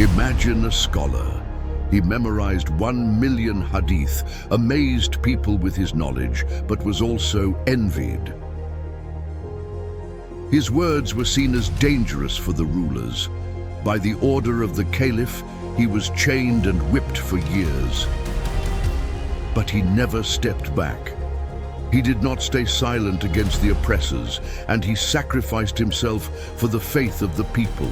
Imagine a scholar. He memorized 1 million hadith, amazed people with his knowledge, but was also envied. His words were seen as dangerous for the rulers. By the order of the caliph, he was chained and whipped for years. But he never stepped back. He did not stay silent against the oppressors, and he sacrificed himself for the faith of the people.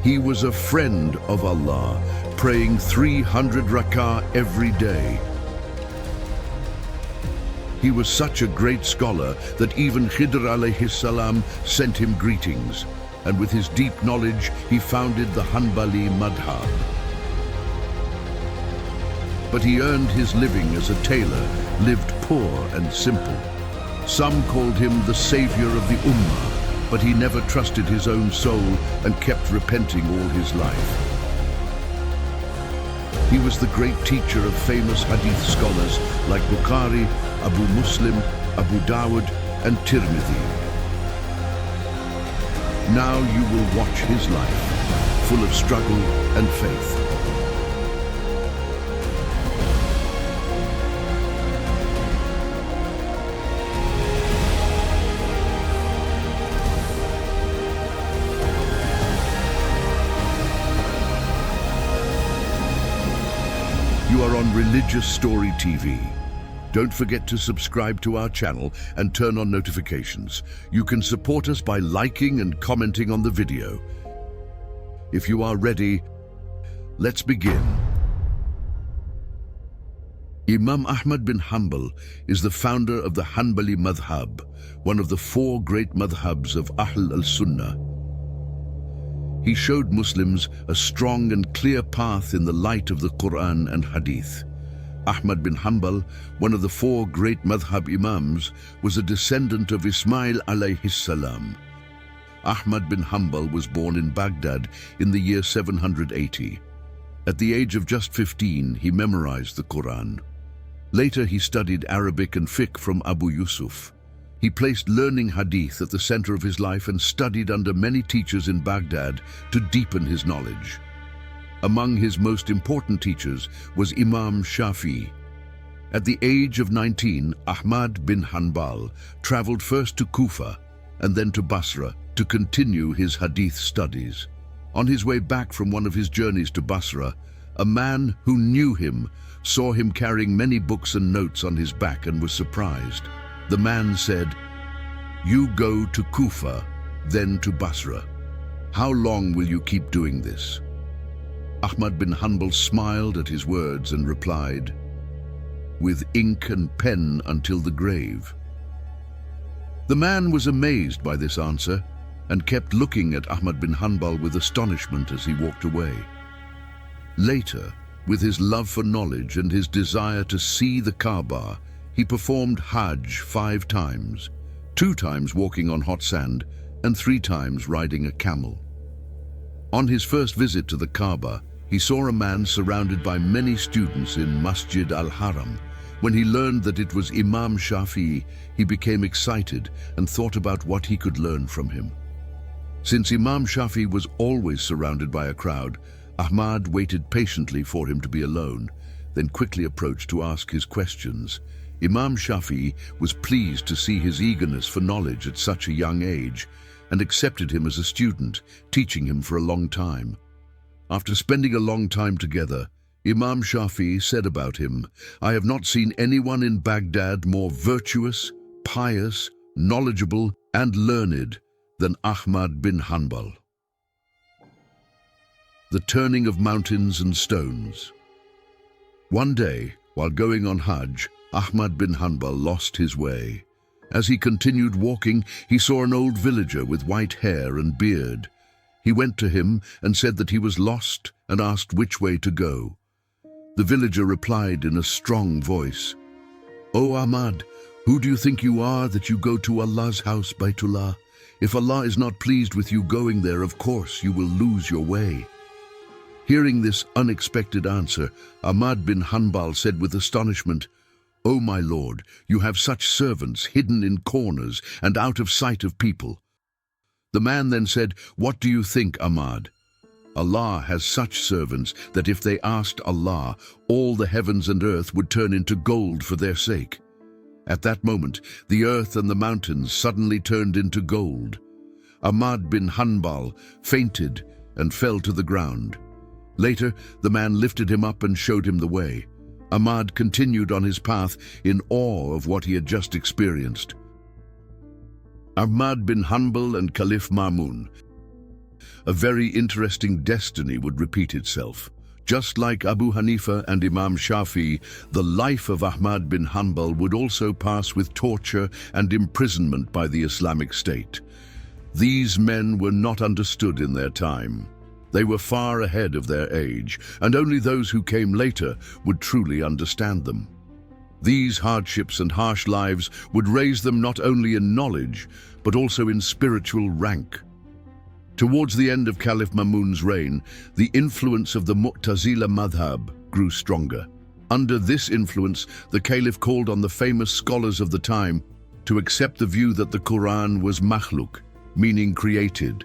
He was a friend of Allah, praying 300 rak'ah every day. He was such a great scholar that even Khidr alayhissalam sent him greetings, and with his deep knowledge he founded the Hanbali madhab. But he earned his living as a tailor, lived poor and simple. Some called him the savior of the ummah, but he never trusted his own soul and kept repenting all his life. He was the great teacher of famous hadith scholars like Bukhari, Abu Muslim, Abu Dawud, and Tirmidhi. Now you will watch his life, full of struggle and faith. You are on Religious Story TV. Don't forget to subscribe to our channel and turn on notifications. You can support us by liking and commenting on the video. If you are ready, let's begin. Imam Ahmad bin Hanbal is the founder of the Hanbali madhab, one of the 4 great madhabs of Ahl-Sunnah. He showed Muslims a strong and clear path in the light of the Qur'an and hadith. Ahmad bin Hanbal, one of the 4 great madhab imams, was a descendant of Ismail alayhissalam. Ahmad bin Hanbal was born in Baghdad in the year 780. At the age of just 15, he memorized the Qur'an. Later he studied Arabic and fiqh from Abu Yusuf. He placed learning hadith at the center of his life and studied under many teachers in Baghdad to deepen his knowledge. Among his most important teachers was Imam Shafi'i. At the age of 19, Ahmad bin Hanbal traveled first to Kufa and then to Basra to continue his hadith studies. On his way back from one of his journeys to Basra, a man who knew him saw him carrying many books and notes on his back and was surprised. The man said, "You go to Kufa, then to Basra. How long will you keep doing this?" Ahmad bin Hanbal smiled at his words and replied, "With ink and pen until the grave." The man was amazed by this answer and kept looking at Ahmad bin Hanbal with astonishment as he walked away. Later, with his love for knowledge and his desire to see the Kaaba, he performed Hajj 5 times, 2 times walking on hot sand and 3 times riding a camel. On his first visit to the Kaaba, he saw a man surrounded by many students in Masjid al-Haram. When he learned that it was Imam Shafi'i, he became excited and thought about what he could learn from him. Since Imam Shafi'i was always surrounded by a crowd, Ahmad waited patiently for him to be alone, then quickly approached to ask his questions. Imam Shafi'i was pleased to see his eagerness for knowledge at such a young age and accepted him as a student, teaching him for a long time. After spending a long time together, Imam Shafi'i said about him, "I have not seen anyone in Baghdad more virtuous, pious, knowledgeable, and learned than Ahmad bin Hanbal." The turning of mountains and stones. One day, while going on Hajj, Ahmad bin Hanbal lost his way. As he continued walking, he saw an old villager with white hair and beard. He went to him and said that he was lost and asked which way to go. The villager replied in a strong voice, "O Ahmad, who do you think you are that you go to Allah's house, Baytullah? If Allah is not pleased with you going there, of course you will lose your way." Hearing this unexpected answer, Ahmad bin Hanbal said with astonishment, "O my Lord, you have such servants hidden in corners and out of sight of people." The man then said, "What do you think, Ahmad? Allah has such servants that if they asked Allah, all the heavens and earth would turn into gold for their sake." At that moment, the earth and the mountains suddenly turned into gold. Ahmad bin Hanbal fainted and fell to the ground. Later, the man lifted him up and showed him the way. Ahmad continued on his path in awe of what he had just experienced. Ahmad bin Hanbal and Caliph Ma'mun. A very interesting destiny would repeat itself. Just like Abu Hanifa and Imam Shafi, the life of Ahmad bin Hanbal would also pass with torture and imprisonment by the Islamic State. These men were not understood in their time. They were far ahead of their age, and only those who came later would truly understand them. These hardships and harsh lives would raise them not only in knowledge, but also in spiritual rank. Towards the end of Caliph Ma'mun's reign, the influence of the Mu'tazila madhab grew stronger. Under this influence, the Caliph called on the famous scholars of the time to accept the view that the Qur'an was makhluk, meaning created.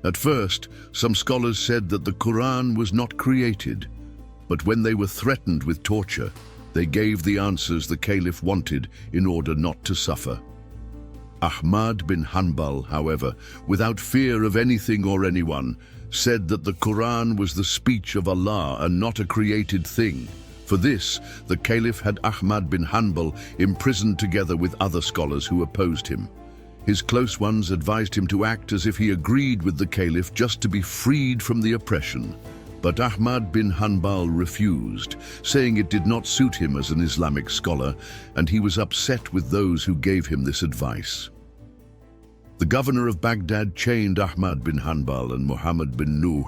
At first, some scholars said that the Qur'an was not created, but when they were threatened with torture, they gave the answers the Caliph wanted in order not to suffer. Ahmad bin Hanbal, however, without fear of anything or anyone, said that the Qur'an was the speech of Allah and not a created thing. For this, the Caliph had Ahmad bin Hanbal imprisoned together with other scholars who opposed him. His close ones advised him to act as if he agreed with the Caliph just to be freed from the oppression. But Ahmad bin Hanbal refused, saying it did not suit him as an Islamic scholar, and he was upset with those who gave him this advice. The governor of Baghdad chained Ahmad bin Hanbal and Muhammad bin Nuh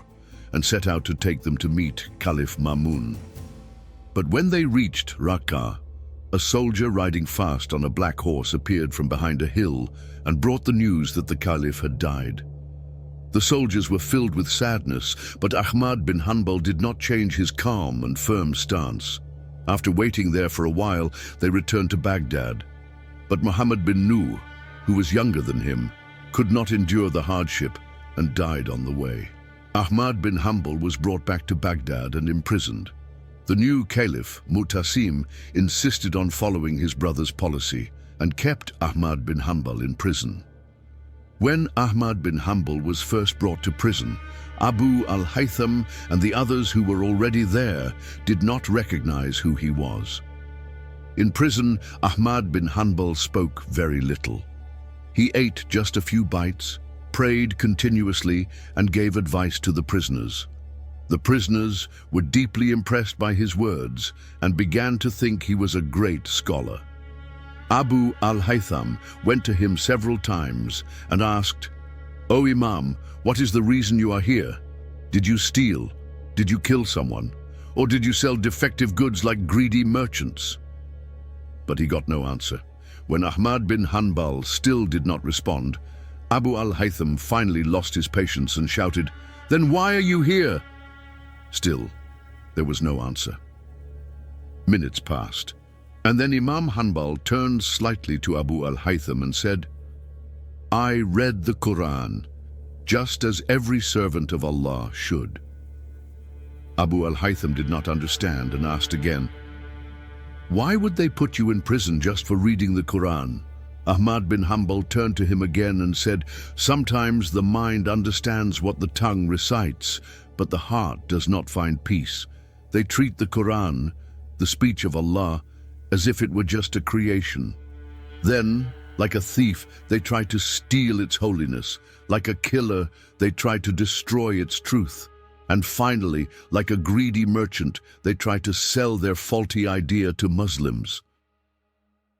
and set out to take them to meet Caliph Ma'mun. But when they reached Raqqa, a soldier riding fast on a black horse appeared from behind a hill and brought the news that the Caliph had died. The soldiers were filled with sadness, but Ahmad bin Hanbal did not change his calm and firm stance. After waiting there for a while, they returned to Baghdad. But Muhammad bin Nuh, who was younger than him, could not endure the hardship and died on the way. Ahmad bin Hanbal was brought back to Baghdad and imprisoned. The new Caliph, Mu'tasim, insisted on following his brother's policy and kept Ahmad bin Hanbal in prison. When Ahmad bin Hanbal was first brought to prison, Abu al-Haytham and the others who were already there did not recognize who he was. In prison, Ahmad bin Hanbal spoke very little. He ate just a few bites, prayed continuously, and gave advice to the prisoners. The prisoners were deeply impressed by his words and began to think he was a great scholar. Abu al-Haytham went to him several times and asked, "O Imam, what is the reason you are here? Did you steal? Did you kill someone? Or did you sell defective goods like greedy merchants?" But he got no answer. When Ahmad bin Hanbal still did not respond, Abu al-Haytham finally lost his patience and shouted, "Then why are you here?" Still, there was no answer. Minutes passed, and then Imam Hanbal turned slightly to Abu al-Haytham and said, "I read the Qur'an, just as every servant of Allah should." Abu al-Haytham did not understand and asked again, "Why would they put you in prison just for reading the Qur'an?" Ahmad bin Hanbal turned to him again and said, "Sometimes the mind understands what the tongue recites, but the heart does not find peace. They treat the Qur'an, the speech of Allah, as if it were just a creation. Then, like a thief, they try to steal its holiness. Like a killer, they try to destroy its truth. And finally, like a greedy merchant, they try to sell their faulty idea to Muslims."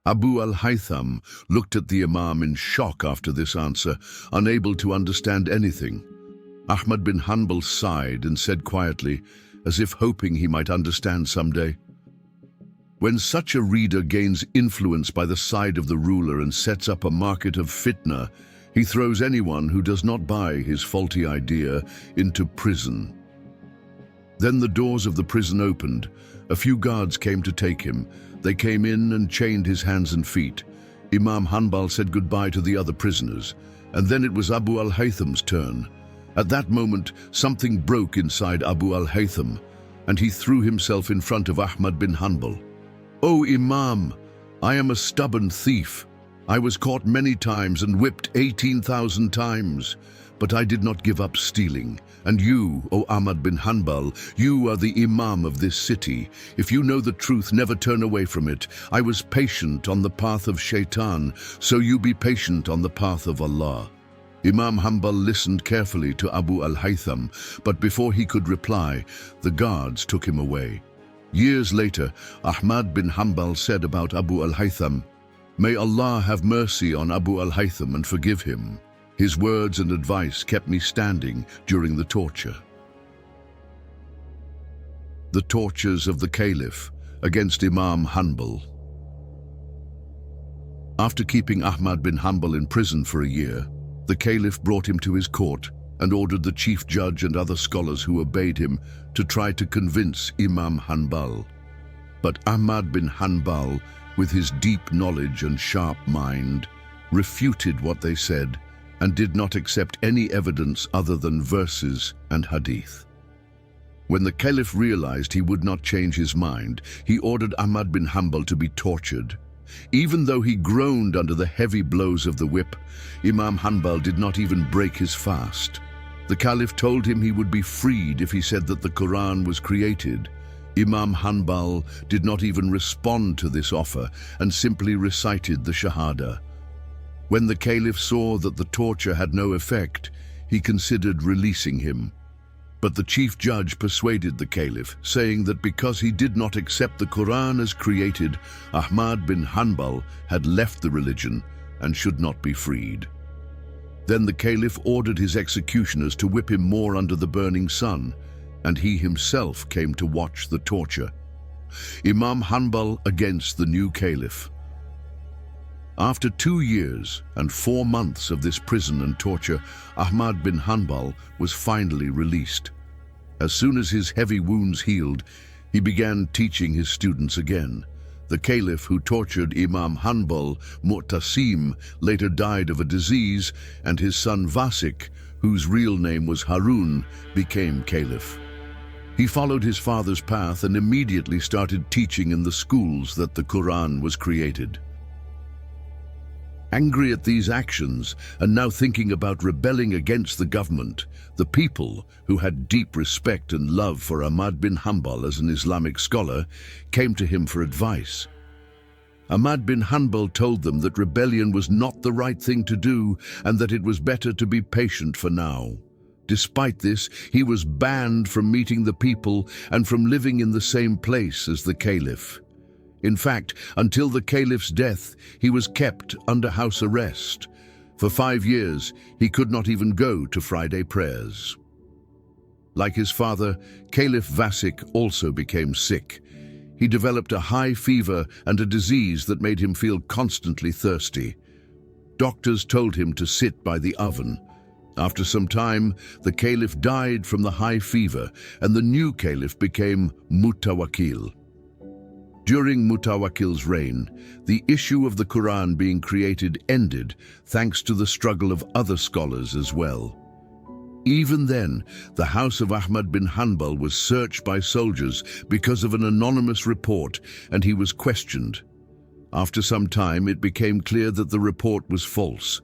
Abu al-Haytham looked at the Imam in shock after this answer, unable to understand anything. Ahmad bin Hanbal sighed and said quietly, as if hoping he might understand someday, "When such a reader gains influence by the side of the ruler and sets up a market of fitna, he throws anyone who does not buy his faulty idea into prison." Then the doors of the prison opened. A few guards came to take him. They came in and chained his hands and feet. Imam Hanbal said goodbye to the other prisoners, and then it was Abu al-Haytham's turn. At that moment, something broke inside Abu al-Haytham, and he threw himself in front of Ahmad bin Hanbal. "O Imam, I am a stubborn thief. I was caught many times and whipped 18,000 times, but I did not give up stealing. And you, O Ahmad bin Hanbal, you are the Imam of this city. If you know the truth, never turn away from it. I was patient on the path of Shaitan, so you be patient on the path of Allah." Imam Hanbal listened carefully to Abu al-Haytham, but before he could reply, the guards took him away. Years later, Ahmad bin Hanbal said about Abu al-Haytham, "May Allah have mercy on Abu al-Haytham and forgive him. His words and advice kept me standing during the torture." The tortures of the Caliph against Imam Hanbal. After keeping Ahmad bin Hanbal in prison for a year, the Caliph brought him to his court and ordered the chief judge and other scholars who obeyed him to try to convince Imam Hanbal. But Ahmad bin Hanbal, with his deep knowledge and sharp mind, refuted what they said and did not accept any evidence other than verses and hadith. When the Caliph realized he would not change his mind, he ordered Ahmad bin Hanbal to be tortured. Even though he groaned under the heavy blows of the whip, Imam Hanbal did not even break his fast. The Caliph told him he would be freed if he said that the Qur'an was created. Imam Hanbal did not even respond to this offer and simply recited the Shahada. When the Caliph saw that the torture had no effect, he considered releasing him. But the chief judge persuaded the Caliph, saying that because he did not accept the Qur'an as created, Ahmad bin Hanbal had left the religion and should not be freed. Then the Caliph ordered his executioners to whip him more under the burning sun, and he himself came to watch the torture. Imam Hanbal against the new Caliph. After 2 years and 4 months of this prison and torture, Ahmad bin Hanbal was finally released. As soon as his heavy wounds healed, he began teaching his students again. The Caliph who tortured Imam Hanbal, Mu'tasim, later died of a disease, and his son Vasik, whose real name was Harun, became Caliph. He followed his father's path and immediately started teaching in the schools that the Qur'an was created. Angry at these actions, and now thinking about rebelling against the government, the people, who had deep respect and love for Ahmad bin Hanbal as an Islamic scholar, came to him for advice. Ahmad bin Hanbal told them that rebellion was not the right thing to do and that it was better to be patient for now. Despite this, he was banned from meeting the people and from living in the same place as the Caliph. In fact, until the Caliph's death, he was kept under house arrest. For 5 years, he could not even go to Friday prayers. Like his father, Caliph Vasik also became sick. He developed a high fever and a disease that made him feel constantly thirsty. Doctors told him to sit by the oven. After some time, the Caliph died from the high fever, and the new Caliph became Mutawakkil. During Mutawakkil's reign, the issue of the Qur'an being created ended thanks to the struggle of other scholars as well. Even then, the house of Ahmad bin Hanbal was searched by soldiers because of an anonymous report, and he was questioned. After some time, it became clear that the report was false.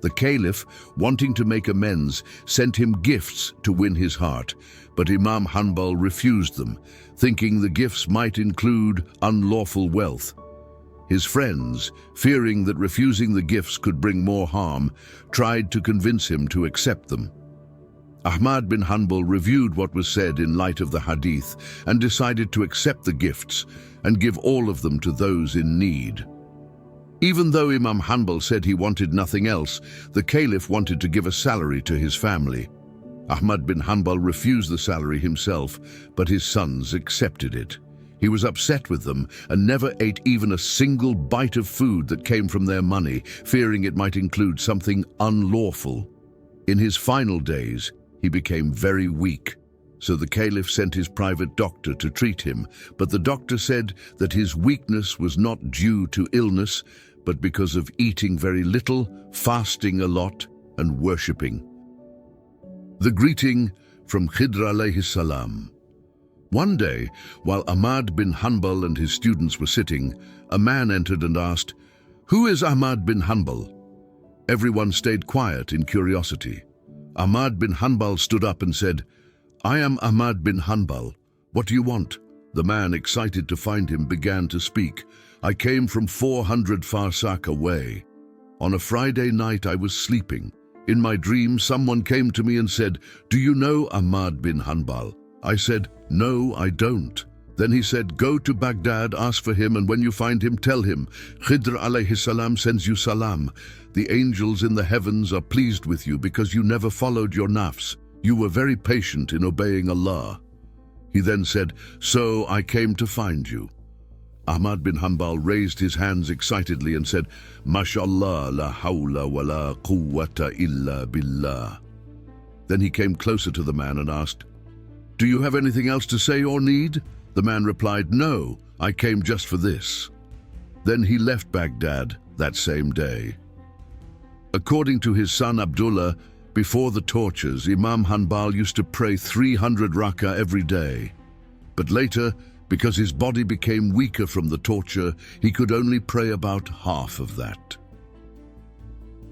The Caliph, wanting to make amends, sent him gifts to win his heart, but Imam Hanbal refused them, thinking the gifts might include unlawful wealth. His friends, fearing that refusing the gifts could bring more harm, tried to convince him to accept them. Ahmad bin Hanbal reviewed what was said in light of the hadith and decided to accept the gifts and give all of them to those in need. Even though Imam Hanbal said he wanted nothing else, the Caliph wanted to give a salary to his family. Ahmad bin Hanbal refused the salary himself, but his sons accepted it. He was upset with them and never ate even a single bite of food that came from their money, fearing it might include something unlawful. In his final days, he became very weak, so the Caliph sent his private doctor to treat him, but the doctor said that his weakness was not due to illness, but because of eating very little, fasting a lot, and worshipping. The greeting from Khidr alayhissalam. One day, while Ahmad bin Hanbal and his students were sitting, a man entered and asked, "Who is Ahmad bin Hanbal?" Everyone stayed quiet in curiosity. Ahmad bin Hanbal stood up and said, "I am Ahmad bin Hanbal. What do you want?" The man, excited to find him, began to speak. "I came from 400 farsakh away. On a Friday night I was sleeping. In my dream someone came to me and said, 'Do you know Ahmad bin Hanbal?' I said, 'No, I don't.' Then he said, 'Go to Baghdad, ask for him, and when you find him, tell him, Khidr alayhissalam sends you salam. The angels in the heavens are pleased with you because you never followed your nafs. You were very patient in obeying Allah.' He then said, 'So I came to find you.'" Ahmad bin Hanbal raised his hands excitedly and said, "MashaAllah, la hawla wa la quwwata illa billah." Then he came closer to the man and asked, "Do you have anything else to say or need?" The man replied, "No, I came just for this." Then he left Baghdad that same day. According to his son Abdullah, before the tortures, Imam Hanbal used to pray 300 rak'ah every day. But later, because his body became weaker from the torture, he could only pray about half of that.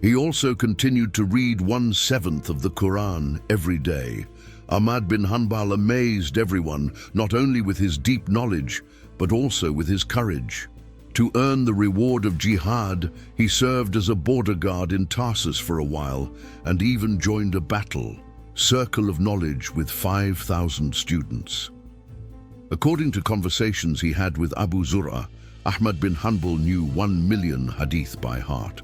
He also continued to read 1/7 of the Qur'an every day. Ahmad bin Hanbal amazed everyone, not only with his deep knowledge, but also with his courage. To earn the reward of jihad, he served as a border guard in Tarsus for a while and even joined a battle, circle of knowledge with 5,000 students. According to conversations he had with Abu Zur'a, Ahmad bin Hanbal knew 1 million hadith by heart.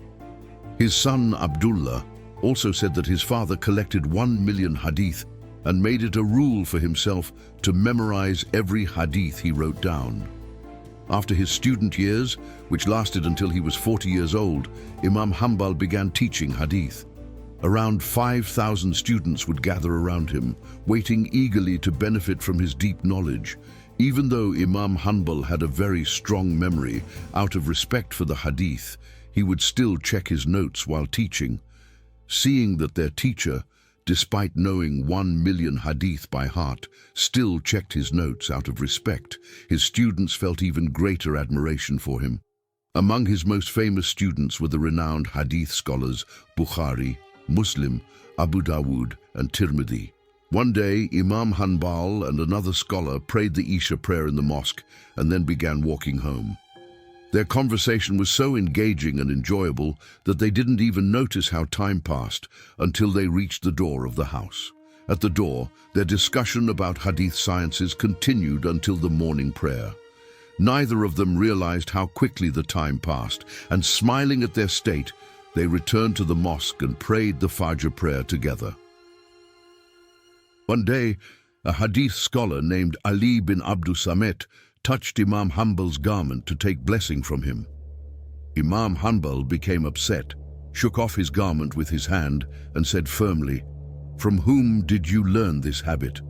His son Abdullah also said that his father collected 1 million hadith and made it a rule for himself to memorize every hadith he wrote down. After his student years, which lasted until he was 40 years old, Imam Hanbal began teaching hadith. Around 5,000 students would gather around him, waiting eagerly to benefit from his deep knowledge. Even though Imam Hanbal had a very strong memory, out of respect for the hadith, he would still check his notes while teaching. Seeing that their teacher, despite knowing 1 million hadith by heart, still checked his notes out of respect, his students felt even greater admiration for him. Among his most famous students were the renowned hadith scholars Bukhari, Muslim, Abu Dawud, and Tirmidhi. One day, Imam Hanbal and another scholar prayed the Isha prayer in the mosque and then began walking home. Their conversation was so engaging and enjoyable that they didn't even notice how time passed until they reached the door of the house. At the door, their discussion about hadith sciences continued until the morning prayer. Neither of them realized how quickly the time passed, and smiling at their state, they returned to the mosque and prayed the Fajr prayer together. One day, a hadith scholar named Ali bin Abdus Samet touched Imam Hanbal's garment to take blessing from him. Imam Hanbal became upset, shook off his garment with his hand, and said firmly, "From whom did you learn this habit?"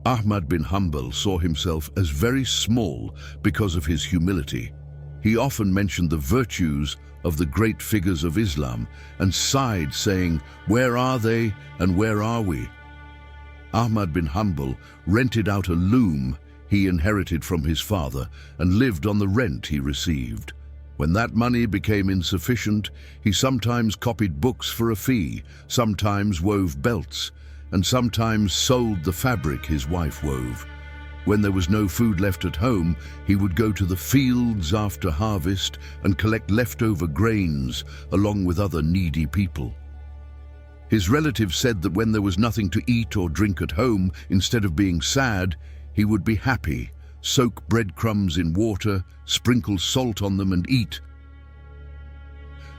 Ahmad bin Hanbal saw himself as very small because of his humility. He often mentioned the virtues of the great figures of Islam and sighed, saying, "Where are they and where are we?" Ahmad bin Hanbal rented out a loom he inherited from his father and lived on the rent he received. When that money became insufficient, he sometimes copied books for a fee, sometimes wove belts, and sometimes sold the fabric his wife wove. When there was no food left at home, he would go to the fields after harvest and collect leftover grains along with other needy people. His relatives said that when there was nothing to eat or drink at home, instead of being sad, he would be happy, soak breadcrumbs in water, sprinkle salt on them and eat.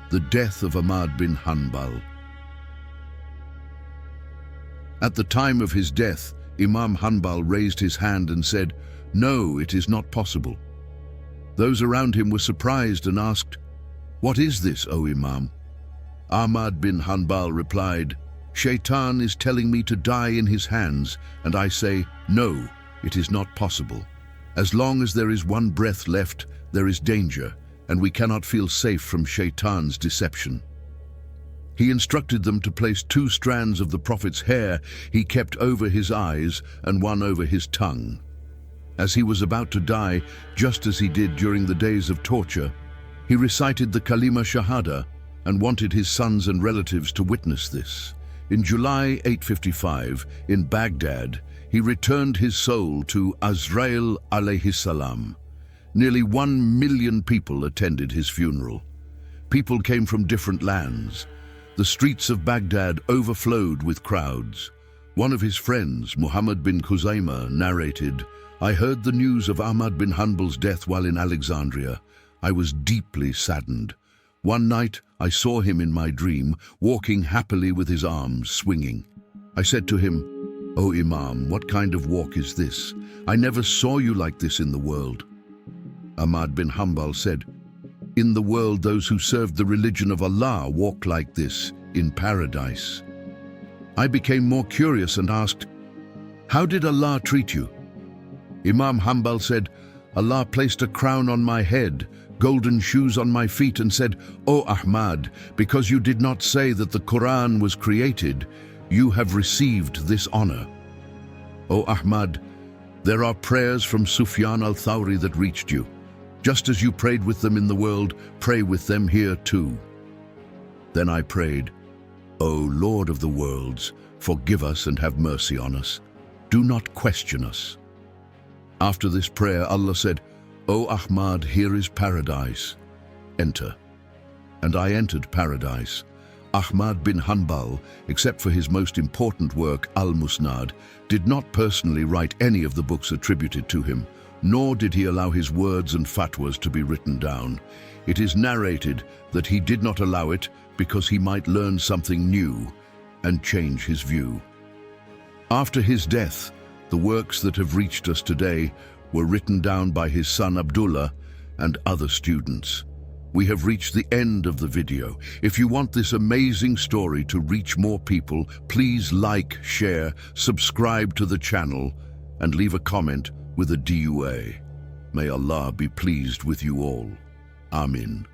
The death of Ahmad bin Hanbal. At the time of his death, Imam Hanbal raised his hand and said, "No, it is not possible." Those around him were surprised and asked, "What is this, O Imam?" Ahmad bin Hanbal replied, "Shaitan is telling me to die in his hands, and I say, no, it is not possible. As long as there is one breath left, there is danger, and we cannot feel safe from Shaitan's deception." He instructed them to place 2 strands of the Prophet's hair he kept over his eyes and 1 over his tongue. As he was about to die, just as he did during the days of torture, he recited the Kalima Shahada and wanted his sons and relatives to witness this. In July 855, in Baghdad, he returned his soul to Azrail alayhissalam. Nearly 1 million people attended his funeral. People came from different lands. The streets of Baghdad overflowed with crowds. One of his friends, Muhammad bin Khuzaimah, narrated, "I heard the news of Ahmad bin Hanbal's death while in Alexandria. I was deeply saddened. One night, I saw him in my dream, walking happily with his arms swinging. I said to him, 'O Imam, what kind of walk is this? I never saw you like this in the world.' Ahmad bin Hanbal said, 'In the world, those who served the religion of Allah walk like this, in paradise.' I became more curious and asked, 'How did Allah treat you?' Imam Hanbal said, 'Allah placed a crown on my head, golden shoes on my feet, and said, "O Ahmad, because you did not say that the Qur'an was created, you have received this honor. O Ahmad, there are prayers from Sufyan al-Thawri that reached you. Just as you prayed with them in the world, pray with them here too." Then I prayed, "O Lord of the worlds, forgive us and have mercy on us. Do not question us." After this prayer, Allah said, "O Ahmad, here is paradise. Enter." And I entered paradise. Ahmad bin Hanbal, except for his most important work, Al-Musnad, did not personally write any of the books attributed to him, nor did he allow his words and fatwas to be written down. It is narrated that he did not allow it because he might learn something new and change his view. After his death, the works that have reached us today were written down by his son Abdullah and other students. We have reached the end of the video. If you want this amazing story to reach more people, please like, share, subscribe to the channel, and leave a comment with a DUA. May Allah be pleased with you all. Amin.